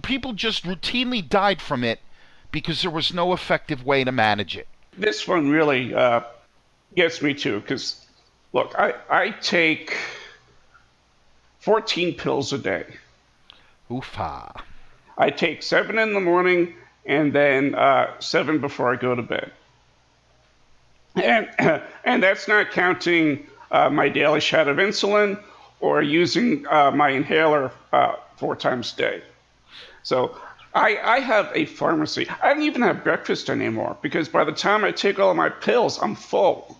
people just routinely died from it because there was no effective way to manage it. This one really gets me too, because look, I take 14 pills a day. Oofa. I take 7 in the morning and then 7 before I go to bed. And, and that's not counting my daily shot of insulin or using my inhaler 4 times a day. So I have a pharmacy. I don't even have breakfast anymore because by the time I take all of my pills, I'm full.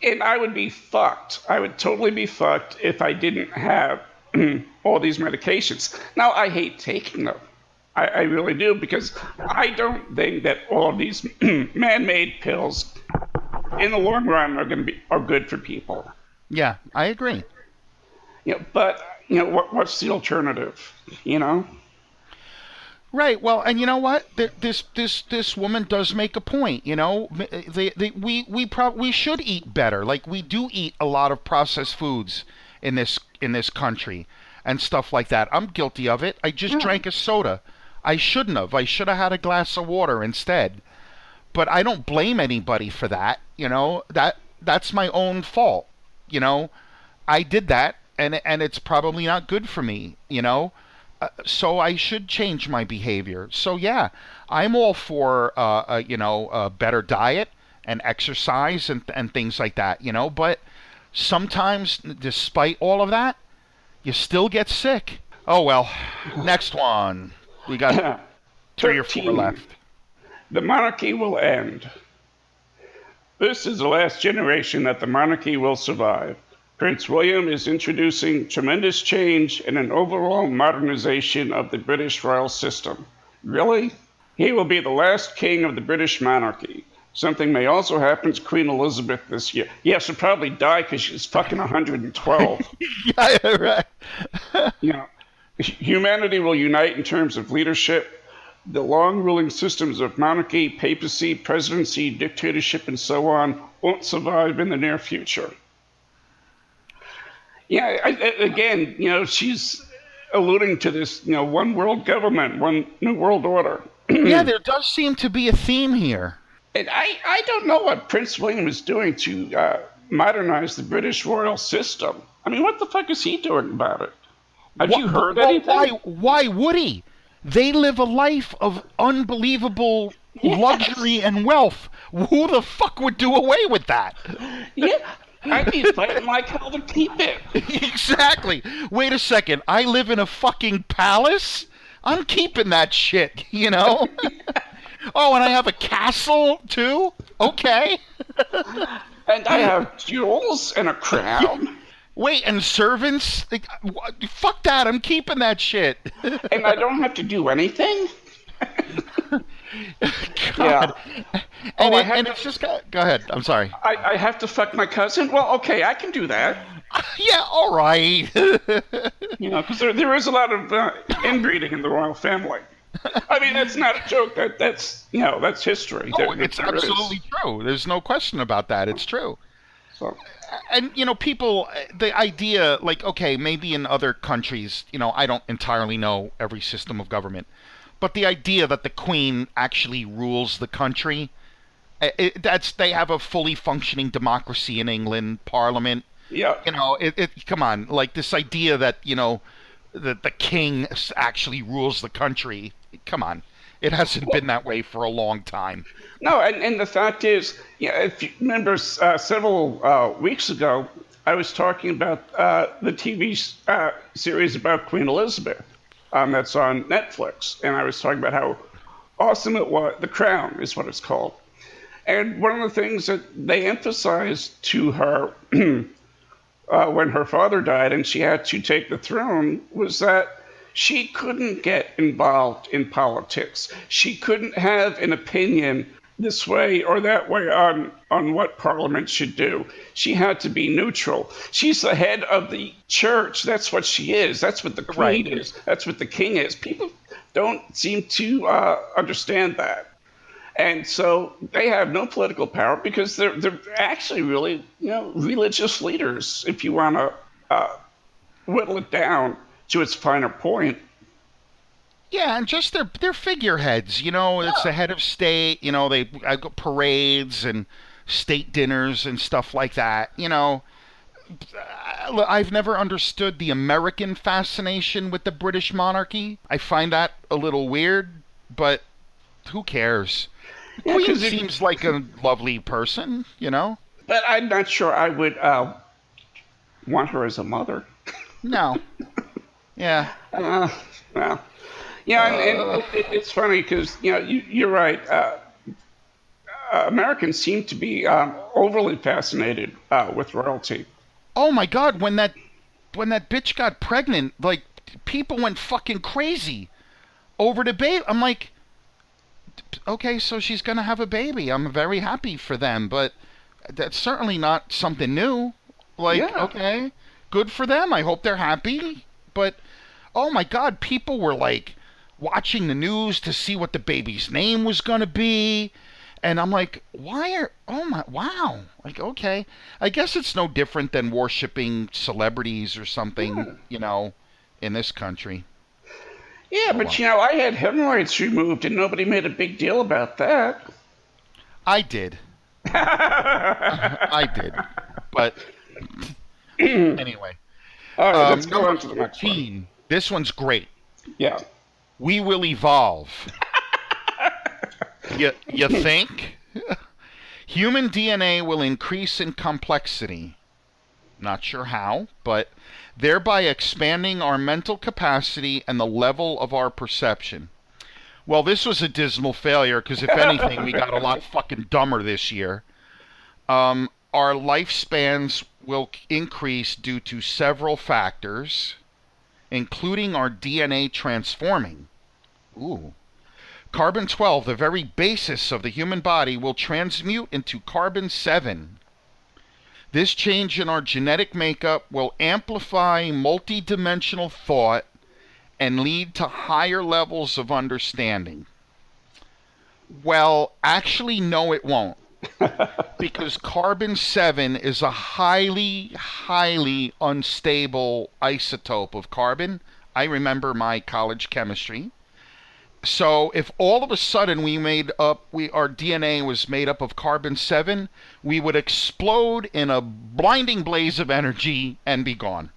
And I would be fucked. I would totally be fucked if I didn't have all these medications. Now, I hate taking them. I really do, because I don't think that all these man-made pills in the long run are good for people. Yeah, I agree. But what's the alternative? Right. Well, and you know what? This woman does make a point. We should eat better. Like, we do eat a lot of processed foods in this country and stuff like that. I'm guilty of it. I just drank a soda. I shouldn't have. I should have had a glass of water instead. But I don't blame anybody for that. That's my own fault. I did that, and it's probably not good for me. So I should change my behavior. So yeah, I'm all for a better diet and exercise and things like that. But sometimes, despite all of that, you still get sick. Oh well. Next one. We got 3 or 4 left. The monarchy will end. This is the last generation that the monarchy will survive. Prince William is introducing tremendous change and an overall modernization of the British royal system. Really? He will be the last king of the British monarchy. Something may also happen to Queen Elizabeth this year. Yeah, she'll probably die because she's fucking 112. Yeah, right. Humanity will unite in terms of leadership. The long-ruling systems of monarchy, papacy, presidency, dictatorship, and so on won't survive in the near future. Yeah, again, she's alluding to this, one world government, one new world order. Yeah, there does seem to be a theme here. And I don't know what Prince William is doing to modernize the British royal system. I mean, what the fuck is he doing about it? Have you heard anything? Why would he? They live a life of unbelievable luxury and wealth. Who the fuck would do away with that? Yeah. I'd be fighting like hell to keep it. Exactly. Wait a second. I live in a fucking palace? I'm keeping that shit, Oh, and I have a castle, too? Okay. And I have jewels and a crown. Wait, and servants? Fuck that. I'm keeping that shit. And I don't have to do anything? God. Yeah. And it's just... Go ahead. I'm sorry. I have to fuck my cousin? Well, okay, I can do that. Yeah, all right. Because there is a lot of inbreeding in the royal family. I mean, that's not a joke. That's history. Oh, it's absolutely true. There's no question about that. It's true. So... And, people, the idea, like, okay, maybe in other countries, I don't entirely know every system of government, but the idea that the Queen actually rules the country, they have a fully functioning democracy in England, Parliament. Yeah. Come on, like this idea that, that the King actually rules the country, come on. It hasn't been that way for a long time. No, and the fact is, if you remember several weeks ago, I was talking about the TV series about Queen Elizabeth that's on Netflix. And I was talking about how awesome it was. The Crown is what it's called. And one of the things that they emphasized to her when her father died and she had to take the throne was that she couldn't get involved in politics. She couldn't have an opinion this way or that way on what Parliament should do. She had to be neutral. She's the head of the church. That's what she is. That's what the Queen is. That's what the King is. People don't seem to understand that. And so they have no political power because they're actually really, religious leaders. If you want to whittle it down to its finer point. Yeah, and just their figureheads. You know, it's the Yeah. head of state. You know, they I go parades and state dinners and stuff like that. You know, I've never understood the American fascination with the British monarchy. I find that a little weird, but who cares? The Yeah, Queen because seems like a lovely person. You know, but I'm not sure I would want her as a mother. no, yeah. Uh, well, yeah, and it's funny because you're right. Americans seem to be overly fascinated with royalty. Oh my God, when that bitch got pregnant, like people went fucking crazy over the baby. I'm like, okay, so she's gonna have a baby. I'm very happy for them, but that's certainly not something new. Like, Yeah, okay, good for them. I hope they're happy. But oh my God, people were like watching the news to see what the baby's name was gonna be. And I'm like, oh my, wow. Like, okay. I guess it's no different than worshiping celebrities or something, yeah, in this country. yeah. Oh But well. I had hemorrhoids removed, and nobody made a big deal about that. I did. I did. But anyway. All right, let's go Number on to the next one. 14. This one's great. Yeah. We will evolve. You think? Human DNA will increase in complexity. Not sure how, but thereby expanding our mental capacity and the level of our perception. Well, this was a dismal failure because, if anything, we got a lot fucking dumber this year. Our lifespans will increase due to several factors, including our DNA transforming. Ooh. Carbon 12, the very basis of the human body, will transmute into carbon 7. This change in our genetic makeup will amplify multidimensional thought and lead to higher levels of understanding. Well, actually, no, it won't. Because carbon 7 is a highly, highly unstable isotope of carbon. I remember my college chemistry. So if all of a sudden our DNA was made up of carbon 7, we would explode in a blinding blaze of energy and be gone.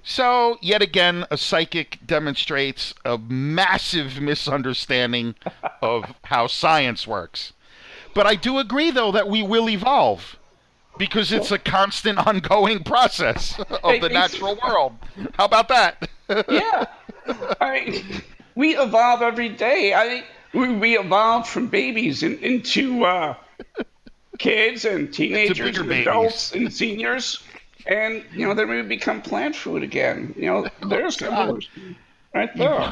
So, yet again, a psychic demonstrates a massive misunderstanding of how science works. But I do agree, though, that we will evolve because it's a constant, ongoing process of the It's, natural world. How about that? yeah. I mean, we evolve every day. We evolve from babies into kids and Into teenagers bigger and babies. adults and seniors, and then we become plant food again. Oh, There's God. evolution right there.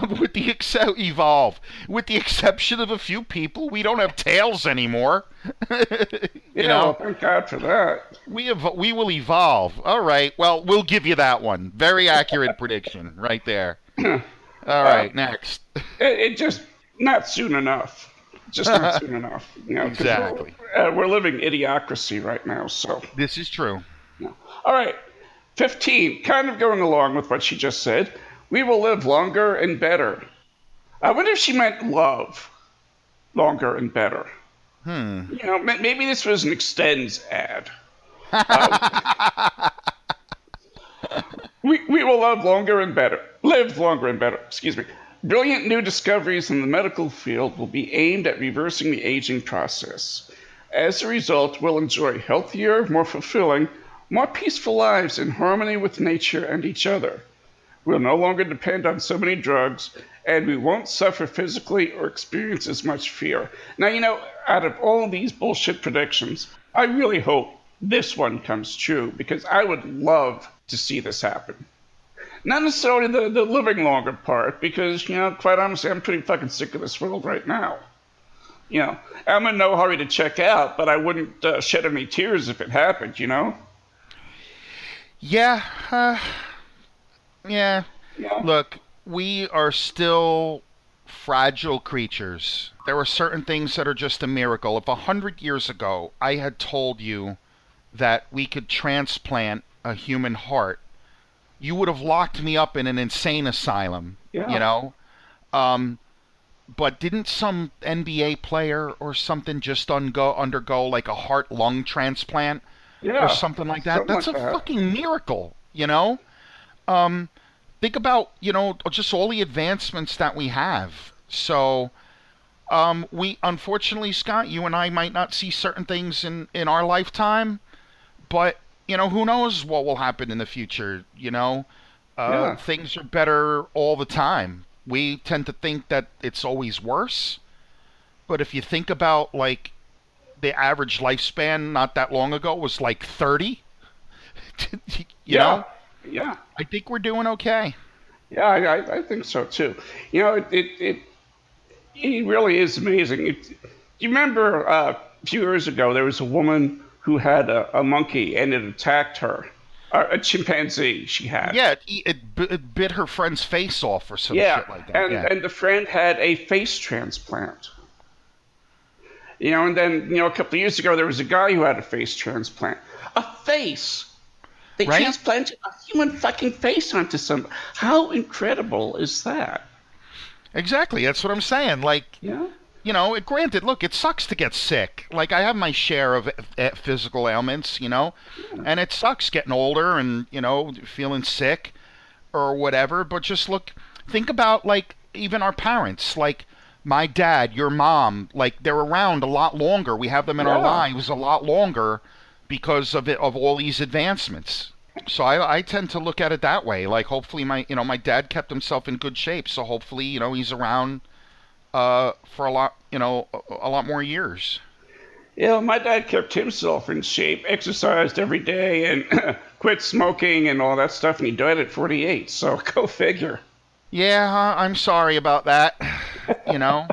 Evolve. With the exception of a few people, we don't have tails anymore. you Yeah, well, know, thank God for that. we will evolve. All right. Well, we'll give you that one. Very accurate prediction right there. All Uh, right. Next. it just not soon enough. Just not soon enough. Because Exactly. we're living idiocracy right now. So, This is true. no. All right, 15. Kind of going along with what she just said. We will live longer and better. I wonder if she meant love longer and better. Hmm. Maybe this was an extends ad. Uh, we will live longer and better. Excuse me. Brilliant new discoveries in the medical field will be aimed at reversing the aging process. As a result, we'll enjoy healthier, more fulfilling, more peaceful lives in harmony with nature and each other. We'll no longer depend on so many drugs, and we won't suffer physically or experience as much fear. Now, out of all these bullshit predictions, I really hope this one comes true because I would love to see this happen. Not necessarily the living longer part, because, quite honestly, I'm pretty fucking sick of this world right now. I'm in no hurry to check out, but I wouldn't shed any tears if it happened. Yeah. Yeah. Yeah. Look, we are still fragile creatures. There are certain things that are just a miracle. If 100 years ago I had told you that we could transplant a human heart, you would have locked me up in an insane asylum, you Yeah. know? Um, but didn't some NBA player or something just undergo like a heart lung transplant or Yeah. something like that? Something That's like a that. fucking miracle, you know? Think about, just all the advancements that we have. So, we unfortunately, Scott, you and I might not see certain things in our lifetime, but who knows what will happen in the future? Yeah. Things are better all the time. We tend to think that it's always worse, but if you think about like the average lifespan not that long ago was like 30, you Yeah. know, Yeah. I think we're doing okay. Yeah. I think so too. It really is amazing. You remember a few years ago there was a woman who had a monkey and it attacked her, a chimpanzee she had. Yeah, it bit her friend's face off or some Yeah, shit like that. and Yeah. and the friend had a face transplant. And then a couple of years ago there was a guy who had a face transplant. A face. They Right? transplanted a human fucking face onto somebody. How incredible is that? Exactly. That's what I'm saying. Like, Yeah. granted, look, it sucks to get sick. Like, I have my share of physical ailments, and it sucks getting older and, feeling sick or whatever. But just look, think about, like, even our parents. Like, my dad, your mom, like, they're around a lot longer. We have them in our Yeah. lives a lot longer because of all these advancements. So I tend to look at it that way. Like, hopefully my dad kept himself in good shape. So hopefully, he's around for a lot more years. My dad kept himself in shape, exercised every day, and quit smoking and all that stuff, and he died at 48. So go figure. Yeah, I'm sorry about that. No,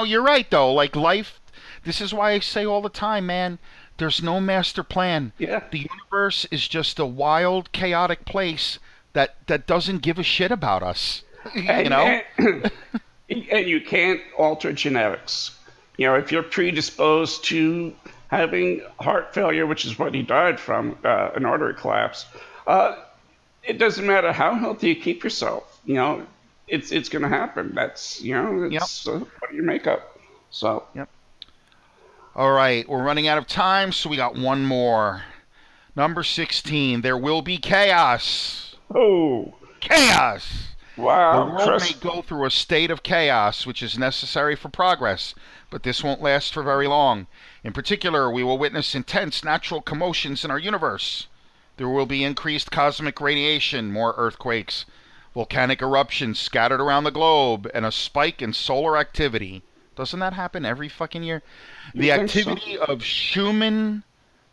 you're right though. Like life, this is why I say all the time, man. There's no master plan. Yeah. The universe is just a wild, chaotic place that doesn't give a shit about us. you And, know? and, and you can't alter genetics. If you're predisposed to having heart failure, which is what he died from, an artery collapse, uh, it doesn't matter how healthy you keep yourself. It's going to happen. That's Yep. it's part of your makeup. So Yep. All right, we're running out of time, so we got one more. Number 16. There will be chaos. oh Chaos. The wow, world may trust. go through a state of chaos, which is necessary for progress, but this won't last for very long. In particular, we will witness intense natural commotions in our universe. There will be increased cosmic radiation, more earthquakes, volcanic eruptions scattered around the globe, and a spike in solar activity. Doesn't that happen every fucking year? You The think so? activity of Schumann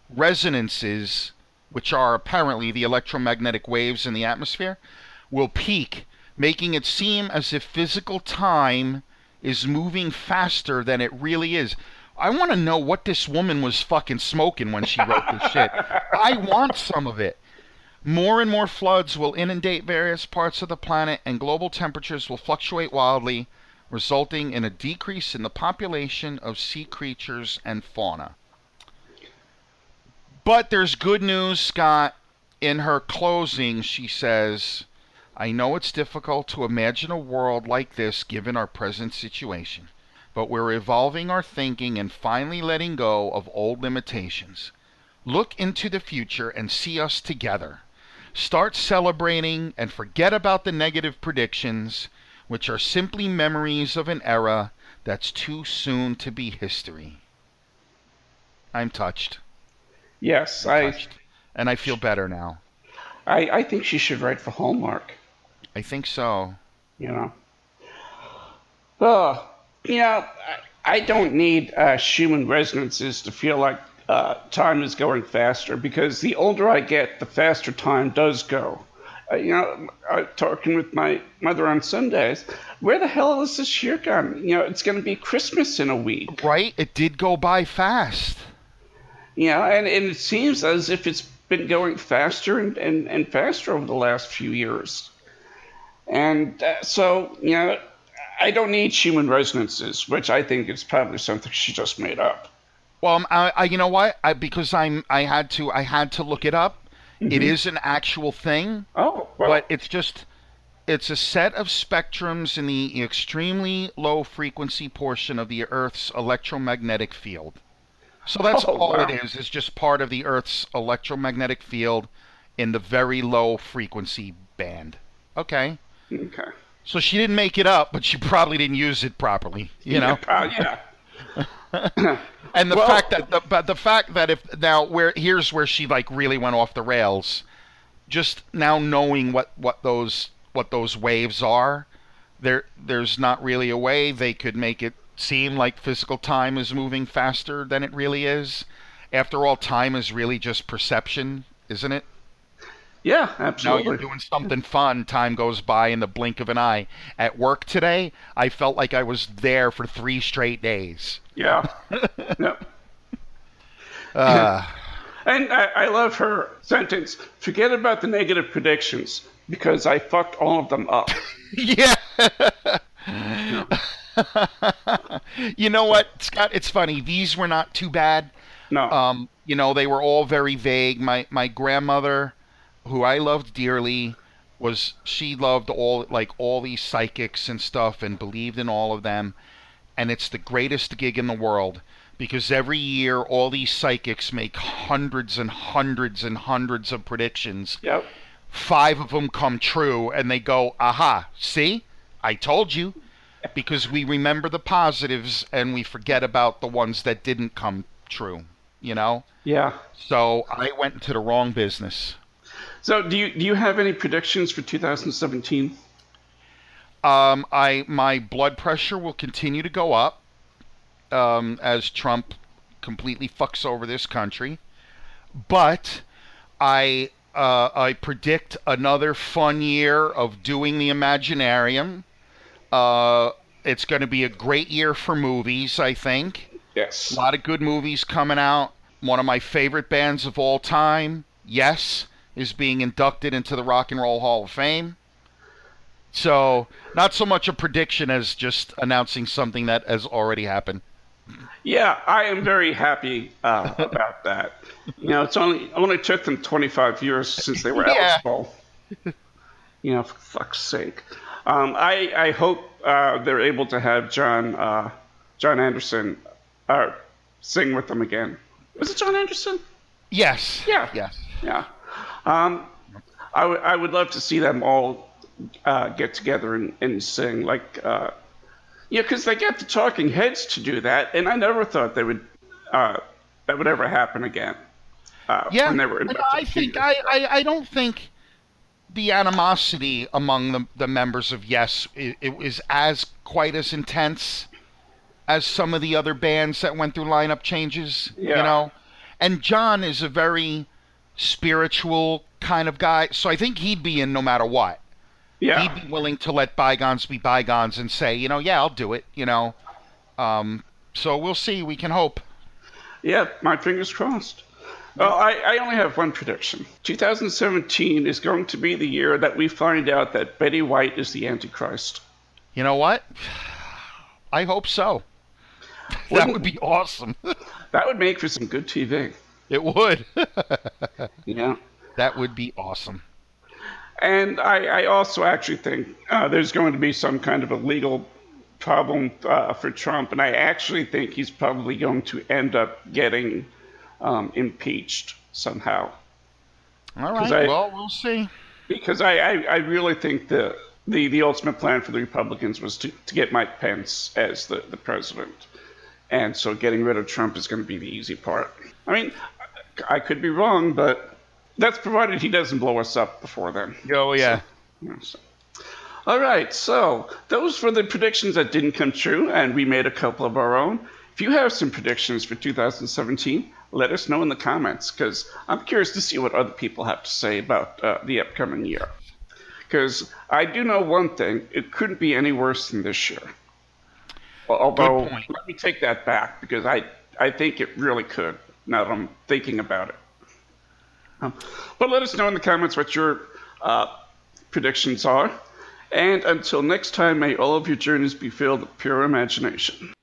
resonances, which are apparently the electromagnetic waves in the atmosphere, will peak, making it seem as if physical time is moving faster than it really is. I want to know what this woman was fucking smoking when she wrote this shit. I want some of it. More and more floods will inundate various parts of the planet, and global temperatures will fluctuate wildly, resulting in a decrease in the population of sea creatures and fauna. But there's good news, Scott. In her closing, she says, I know it's difficult to imagine a world like this given our present situation, but we're evolving our thinking and finally letting go of old limitations. Look into the future and see us together. Start celebrating and forget about the negative predictions, which are simply memories of an era that's too soon to be history. I'm touched. Yes, I'm touched. And I feel better now. I think she should write for Hallmark. I think so. You know. Oh, I don't need Schumann resonances to feel like time is going faster because the older I get, the faster time does go. Talking with my mother on Sundays, where the hell is this year gone? It's going to be Christmas in a week. Right? It did go by fast. And it seems as if it's been going faster and faster over the last few years. And so, I don't need human resonances, which I think is probably something she just made up. Well, you know what? Because I had to look it up. It Hmm. is an actual thing, Oh, but well, it's a set of spectrums in the extremely low frequency portion of the Earth's electromagnetic field. So that's oh, all it wow. is just part of the Earth's electromagnetic field in the very low frequency band. Okay. Okay. So she didn't make it up, but she probably didn't use it properly, you Yeah, know? probably, yeah. And the fact Well, that the fact that if now where here's where she like really went off the rails. Just now knowing what those waves are, there's not really a way they could make it seem like physical time is moving faster than it really is. After all, time is really just perception, isn't it? yeah, Now you're absolutely. doing something fun, time goes by in the blink of an eye. At work today, I felt like I was there for 3 straight days. Yeah. No. Uh, And I love her sentence, forget about the negative predictions, because I fucked all of them up. yeah. No. You know So, what, Scott? It's funny. These were not too bad. no. They were all very vague. My grandmother, who I loved dearly, she loved all these psychics and stuff and believed in all of them. And it's the greatest gig in the world because every year all these psychics make hundreds and hundreds and hundreds of predictions. Yep. 5 of them come true, and they go, "Aha! See, I told you." Because we remember the positives and we forget about the ones that didn't come true. You know. Yeah. So I went into the wrong business. So do you have any predictions for 2017? My blood pressure will continue to go up as Trump completely fucks over this country. But I predict another fun year of doing the Imaginarium. It's going to be a great year for movies, I think. A Yes. lot of good movies coming out. One of my favorite bands of all time, Yes, is being inducted into the Rock and Roll Hall of Fame. So, not so much a prediction as just announcing something that has already happened. Yeah, I am very happy about that. It's only took them 25 years since they were Yeah. eligible. For fuck's sake. I hope they're able to have John Anderson uh, sing with them again. Was it John Anderson? Yes. Yeah, Yes. yeah. Um, I would love to see them all get together and sing because they get the Talking Heads to do that, and I never thought uh, that would ever happen again Yeah. when they were And inducted I a few think years ago. I don't think the animosity among the members of Yes it was as quite as intense as some of the other bands that went through lineup changes, you Yeah, know. And John is a very spiritual kind of guy, so I think he'd be in no matter what. yeah, He'd be willing to let bygones be bygones and say, yeah, I'll do it, Um, so we'll see. We can hope. yeah. My fingers crossed. Well, Yep. I only have one prediction. 2017 is going to be the year that we find out that Betty White is the Antichrist. You know what? I hope so. That would Wouldn't be awesome. that would make for some good TV? It would. Yeah. That would be awesome. And I also actually think there's going to be some kind of a legal problem for Trump, and I actually think he's probably going to end up getting impeached somehow. All Because right. I Well, we'll see. because I really think the ultimate plan for the Republicans was to get Mike Pence as the president, and so getting rid of Trump is going to be the easy part. I mean, I could be wrong, but that's provided he doesn't blow us up before then. Oh So, yeah. so. All right, so those were the predictions that didn't come true, and we made a couple of our own. If you have some predictions for 2017, let us know in the comments, because I'm curious to see what other people have to say about the upcoming year. Because I do know one thing, it couldn't be any worse than this year. Good Although, point. let me take that back, because I think it really could, now that I'm thinking about it. Um, but let us know in the comments what your predictions are. And until next time, may all of your journeys be filled with pure imagination.